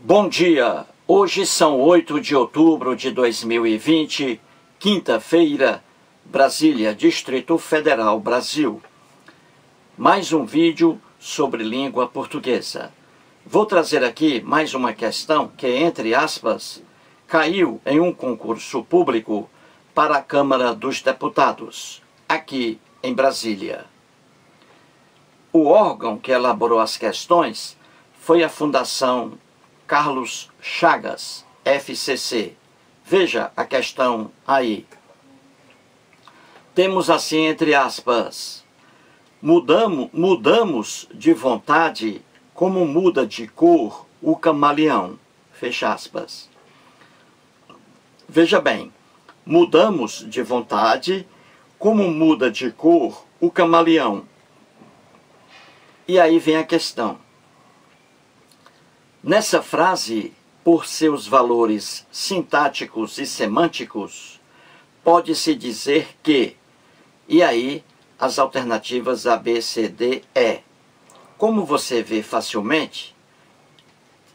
Bom dia! Hoje são 8 de outubro de 2020, quinta-feira, Brasília, Distrito Federal, Brasil. Mais um vídeo sobre língua portuguesa. Vou trazer aqui mais uma questão que, entre aspas, caiu em um concurso público para a Câmara dos Deputados, aqui em Brasília. O órgão que elaborou as questões foi a Fundação Carlos Chagas, FCC. Veja a questão aí. Temos assim, entre aspas, mudamos de vontade como muda de cor o camaleão. Fecha aspas. Veja bem, mudamos de vontade como muda de cor o camaleão. E aí vem a questão. Nessa frase, por seus valores sintáticos e semânticos, pode-se dizer que, e aí as alternativas A, B, C, D, E. Como você vê facilmente,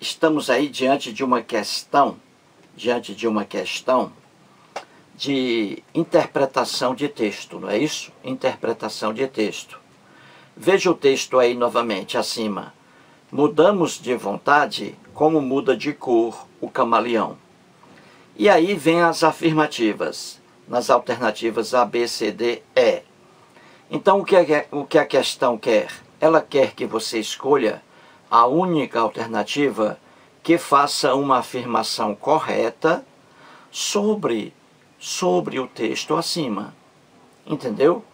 estamos aí diante de uma questão de interpretação de texto, não é isso? Interpretação de texto. Veja o texto aí novamente acima. Mudamos de vontade como muda de cor o camaleão. E aí vem as afirmativas, nas alternativas A, B, C, D, E. Então o que a questão quer? Ela quer que você escolha a única alternativa que faça uma afirmação correta sobre o texto acima. Entendeu?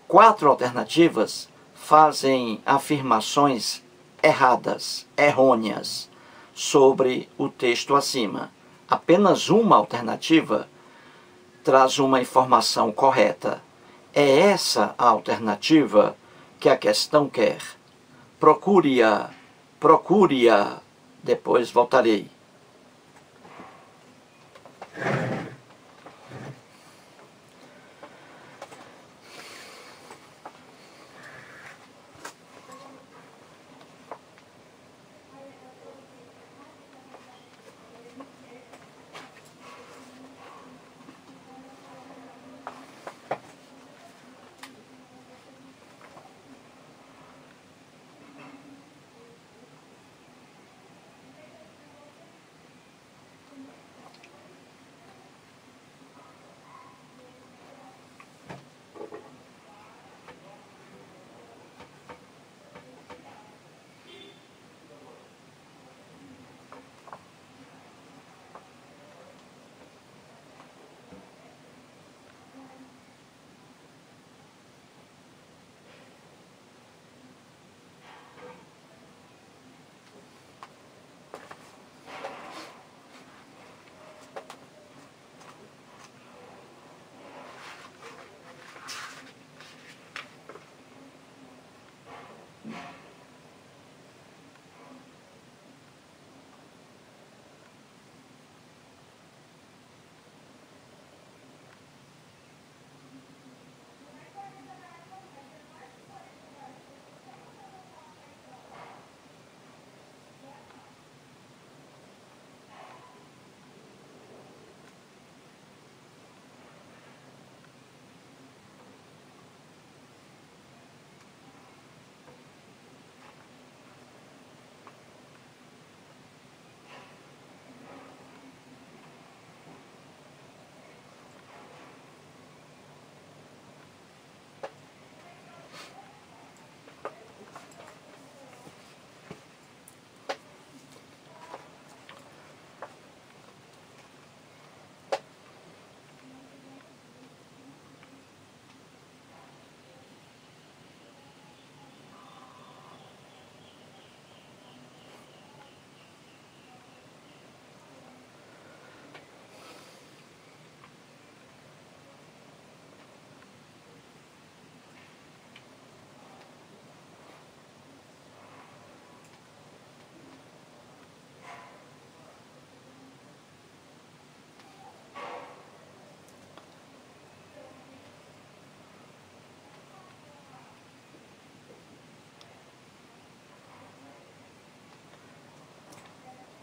4 alternativas fazem afirmações erradas, errôneas, sobre o texto acima. Apenas uma alternativa traz uma informação correta. É essa a alternativa que a questão quer. Procure-a. Depois voltarei.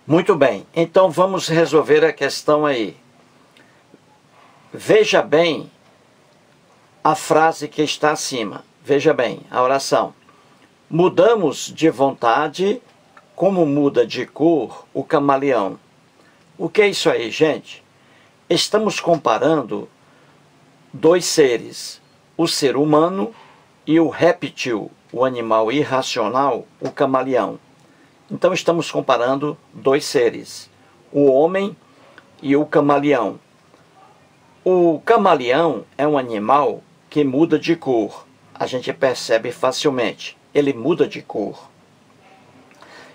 Muito bem, então vamos resolver a questão aí. Veja bem a frase que está acima. Veja bem a oração. Mudamos de vontade, como muda de cor o camaleão. O que é isso aí, gente? Estamos comparando dois seres, o ser humano e o réptil, o animal irracional, o camaleão. Então estamos comparando dois seres, o homem e o camaleão. O camaleão é um animal que muda de cor. A gente percebe facilmente. Ele muda de cor.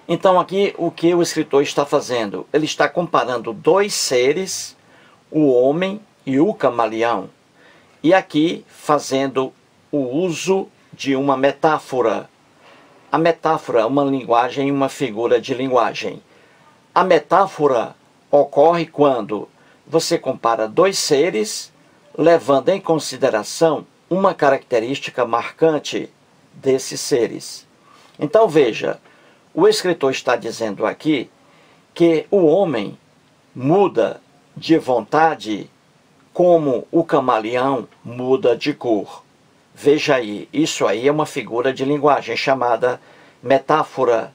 Então aqui o que o escritor está fazendo? Ele está comparando dois seres, o homem e o camaleão. E aqui fazendo o uso de uma metáfora. A metáfora é uma linguagem, uma figura de linguagem. A metáfora ocorre quando você compara dois seres, levando em consideração uma característica marcante desses seres. Então veja, o escritor está dizendo aqui que o homem muda de vontade como o camaleão muda de cor. Veja aí, isso aí é uma figura de linguagem chamada metáfora.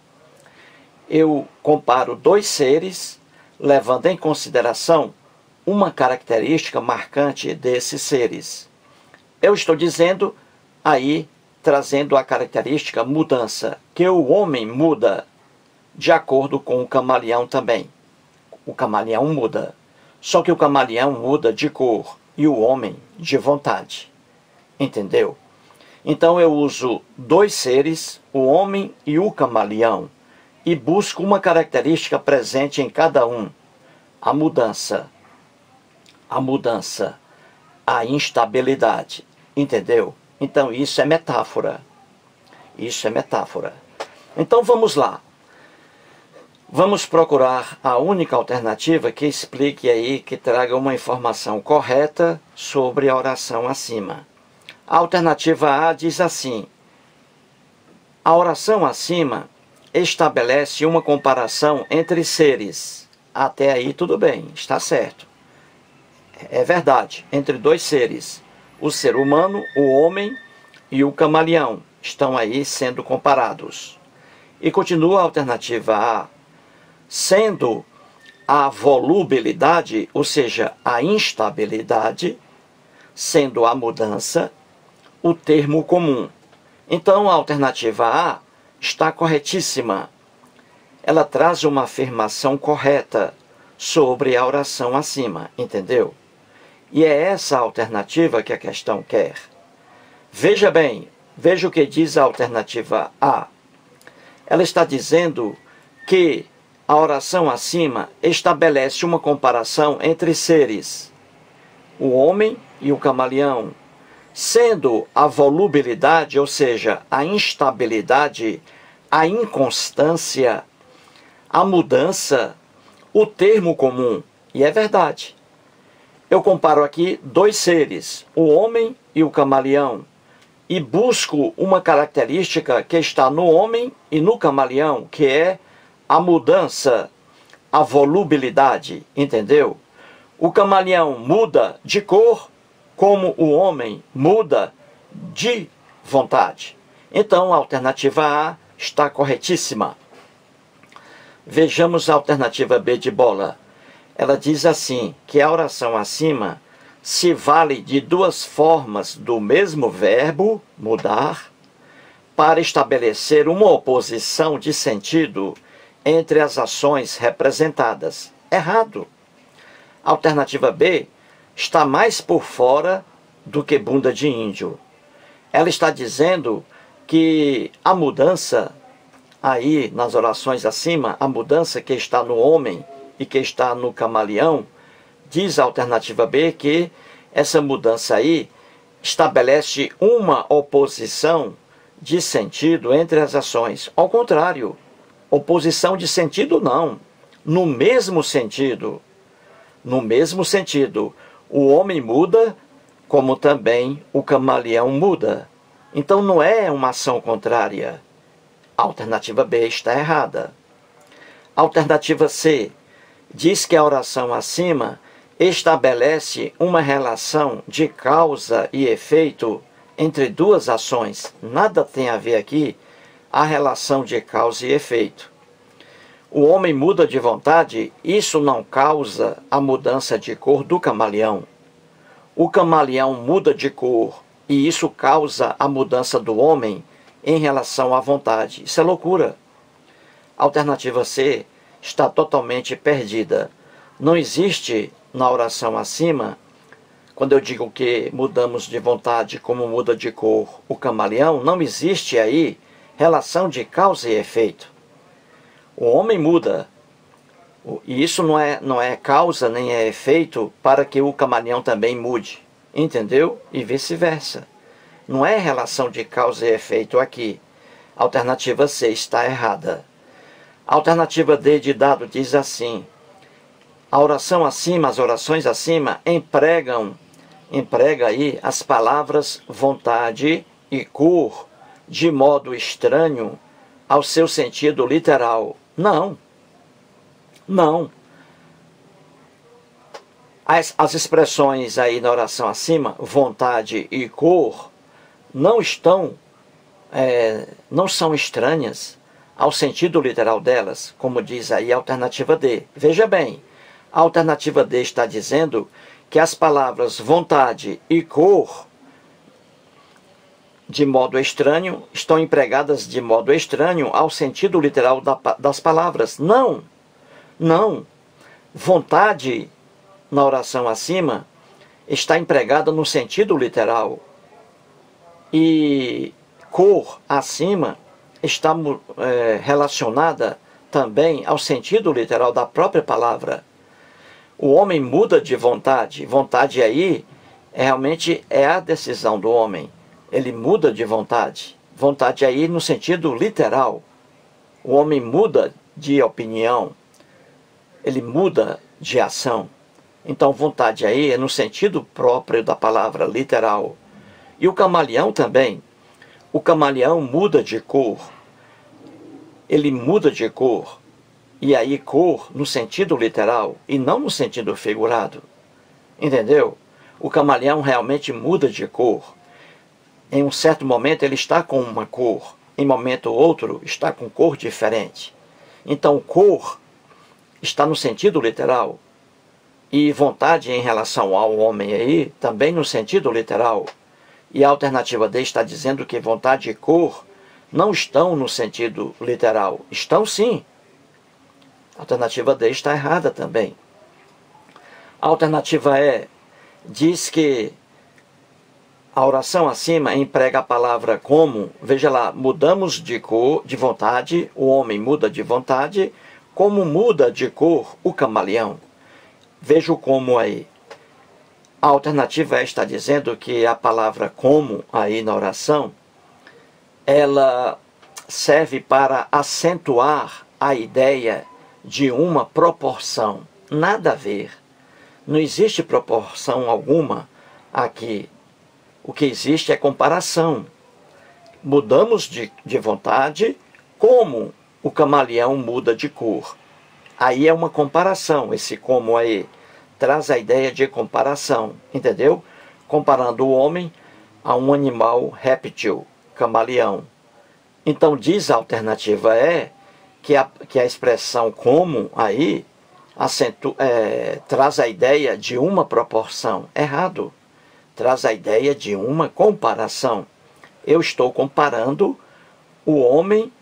Eu comparo dois seres, levando em consideração uma característica marcante desses seres. Eu estou dizendo aí, trazendo a característica mudança, que o homem muda de acordo com o camaleão também. O camaleão muda, só que o camaleão muda de cor e o homem de vontade. Entendeu? Então eu uso dois seres, o homem e o camaleão, e busco uma característica presente em cada um. A mudança, a instabilidade. Entendeu? Então isso é metáfora. Isso é metáfora. Então vamos lá. Vamos procurar a única alternativa que explique aí, que traga uma informação correta sobre a oração acima. A alternativa A diz assim: a oração acima estabelece uma comparação entre seres. Até aí tudo bem, está certo. É verdade, entre dois seres. O ser humano, o homem e o camaleão estão aí sendo comparados. E continua a alternativa A, sendo a volubilidade, ou seja, a instabilidade, sendo a mudança, o termo comum. Então a alternativa A está corretíssima. Ela traz uma afirmação correta sobre a oração acima, entendeu? E é essa a alternativa que a questão quer. Veja bem, veja o que diz a alternativa A. Ela está dizendo que a oração acima estabelece uma comparação entre seres, o homem e o camaleão, sendo a volubilidade, ou seja, a instabilidade, a inconstância, a mudança, o termo comum. E é verdade. Eu comparo aqui dois seres, o homem e o camaleão, e busco uma característica que está no homem e no camaleão, que é a mudança, a volubilidade, entendeu? O camaleão muda de cor, como o homem muda de vontade. Então a alternativa A está corretíssima. Vejamos a alternativa B de bola. Ela diz assim, que a oração acima se vale de duas formas do mesmo verbo, mudar, para estabelecer uma oposição de sentido entre as ações representadas. Errado. A alternativa B está mais por fora do que bunda de índio. Ela está dizendo que a mudança, aí nas orações acima, a mudança que está no homem e que está no camaleão, diz a alternativa B que essa mudança aí estabelece uma oposição de sentido entre as ações. Ao contrário, oposição de sentido não, no mesmo sentido. No mesmo sentido, o homem muda, como também o camaleão muda. Então não é uma ação contrária. A alternativa B está errada. Alternativa C diz que a oração acima estabelece uma relação de causa e efeito entre duas ações. Nada tem a ver aqui a relação de causa e efeito. O homem muda de vontade, isso não causa a mudança de cor do camaleão. O camaleão muda de cor e isso causa a mudança do homem em relação à vontade. Isso é loucura. Alternativa C está totalmente perdida. Não existe na oração acima, quando eu digo que mudamos de vontade como muda de cor o camaleão, não existe aí relação de causa e efeito. O homem muda, e isso não é causa nem é efeito para que o camaleão também mude, entendeu? E vice-versa. Não é relação de causa e efeito aqui. A alternativa C está errada. A alternativa D de dado diz assim: a oração acima, as orações acima emprega aí as palavras vontade e cor de modo estranho ao seu sentido literal. Não. As expressões aí na oração acima, vontade e cor, não são estranhas ao sentido literal delas, como diz aí a alternativa D. Veja bem, a alternativa D está dizendo que as palavras vontade e cor, de modo estranho, estão empregadas de modo estranho ao sentido literal das palavras. Não. Vontade, na oração acima, está empregada no sentido literal. E cor, acima, está relacionada também ao sentido literal da própria palavra. O homem muda de vontade. Vontade aí realmente é a decisão do homem. Ele muda de vontade. Vontade aí no sentido literal. O homem muda de opinião. Ele muda de ação. Então vontade aí é no sentido próprio da palavra literal. E o camaleão também. O camaleão muda de cor. Ele muda de cor. E aí cor no sentido literal e não no sentido figurado. Entendeu? O camaleão realmente muda de cor. Em um certo momento ele está com uma cor, em momento outro está com cor diferente. Então cor está no sentido literal e vontade em relação ao homem aí também no sentido literal. E a alternativa D está dizendo que vontade e cor não estão no sentido literal. Estão sim. A alternativa D está errada também. A alternativa E diz que a oração acima emprega a palavra como, veja lá, mudamos de cor, de vontade, o homem muda de vontade, como muda de cor o camaleão. Veja o como aí. A alternativa está dizendo que a palavra como aí na oração, ela serve para acentuar a ideia de uma proporção. Nada a ver. Não existe proporção alguma aqui. O que existe é comparação. Mudamos de vontade como o camaleão muda de cor. Aí é uma comparação. Esse como aí traz a ideia de comparação. Entendeu? Comparando o homem a um animal réptil, camaleão. Então diz a alternativa que a expressão como aí traz a ideia de uma proporção. Errado. Traz a ideia de uma comparação. Eu estou comparando o homem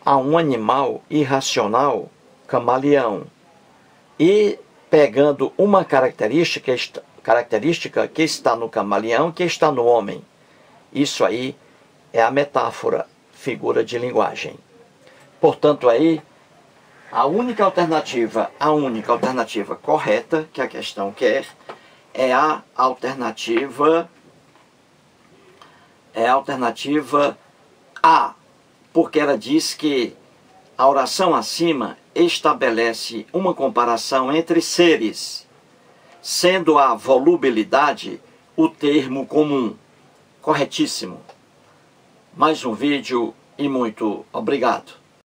a um animal irracional, camaleão, e pegando uma característica que está no camaleão, que está no homem. Isso aí é a metáfora, figura de linguagem. Portanto, aí, a única alternativa correta que a questão quer é a alternativa A, porque ela diz que a oração acima estabelece uma comparação entre seres, sendo a volubilidade o termo comum. Corretíssimo. Mais um vídeo e muito obrigado.